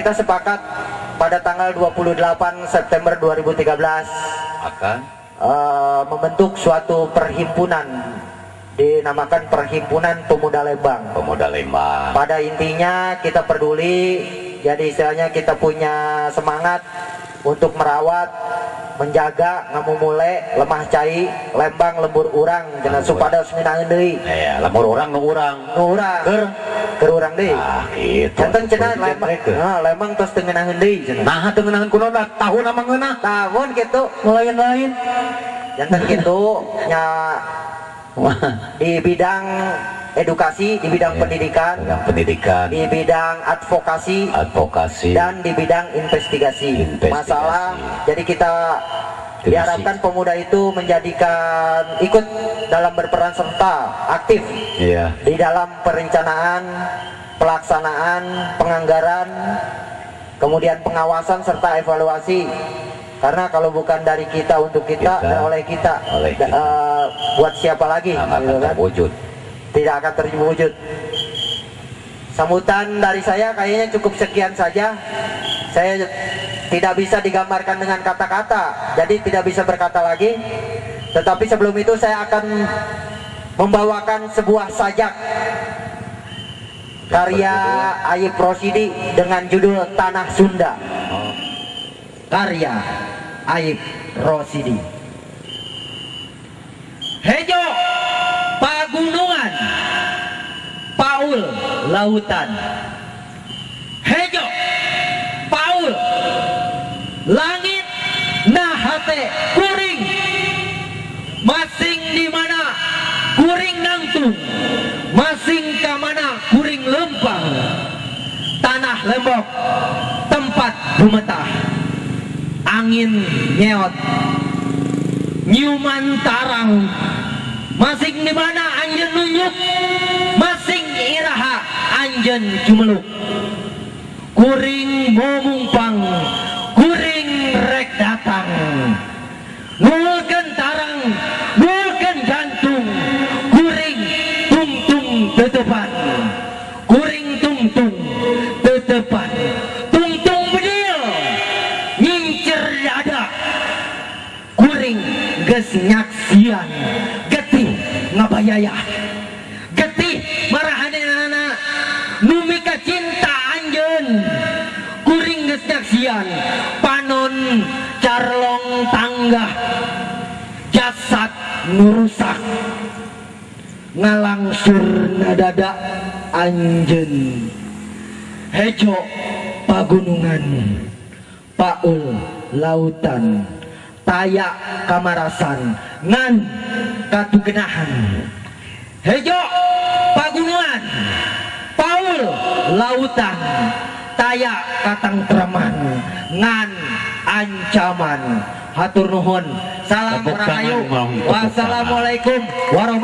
kita sepakat pada tanggal 28 September 2013 akan membentuk suatu perhimpunan dinamakan Perhimpunan Pemuda Lembang. Pemuda Lembang. Pada intinya kita peduli, jadi istilahnya kita punya semangat untuk merawat, menjaga, ngamumule, lemah cai, Lembang lembur urang, jangan supada seminahan deui. Ya, lembur urang nu urang. Nu urang. Keur urang deui. Ah, kitu. Janten cenah Lembang tos teu ngeunaheun deui cenah. Nah, teu ngeunaheun kunaon tahun mah ngeunah. Tahun kitu Lain-lain. janten kitu nya di bidang edukasi, di bidang pendidikan, di bidang advokasi, dan di bidang investigasi. Masalah, jadi kita diharapkan pemuda itu menjadikan ikut dalam berperan serta aktif di dalam perencanaan, pelaksanaan, penganggaran, kemudian pengawasan serta evaluasi. Karena kalau bukan dari kita untuk kita dan oleh kita, buat siapa lagi? Tidak akan terwujud. Sambutan dari saya kayaknya cukup sekian saja. Saya tidak bisa digambarkan dengan kata-kata, jadi tidak bisa berkata lagi. Tetapi sebelum itu saya akan membawakan sebuah sajak karya Ayib Rosidi dengan judul Tanah Sunda. Karya Ayib Rosidi. Hejo pagunungan, Paul lautan. Hejo Paul langit, nahate kuring. Masing di mana kuring nangtung, masing ke mana kuring lempang. Tanah Lembok tempat bumetah. Angin nyeot, nyuman tarang, masing di mana anjeun nunjuk, masing iraha anjeun cumeluk. Kuring momungpang, kuring rek datang, nulkeun tarang, nulkeun jantung, kuring tungtung tetepan, kuring tungtung tetepan. Geus nyaksian getih ngabayaya, getih marahanana nu mika cinta anjeun. Kuring geus nyaksian panon carlong tangga, jasad nu rusak ngalangsur nadada anjeun. Hejo pagunungan, Paul lautan, Taya kamarasan ngan katugenahan. Hejo pagunungan, Paul lautan, Taya katangtreman ngan ancaman. Hatur nuhun, salam rahayu, wassalamualaikum warahmatullahi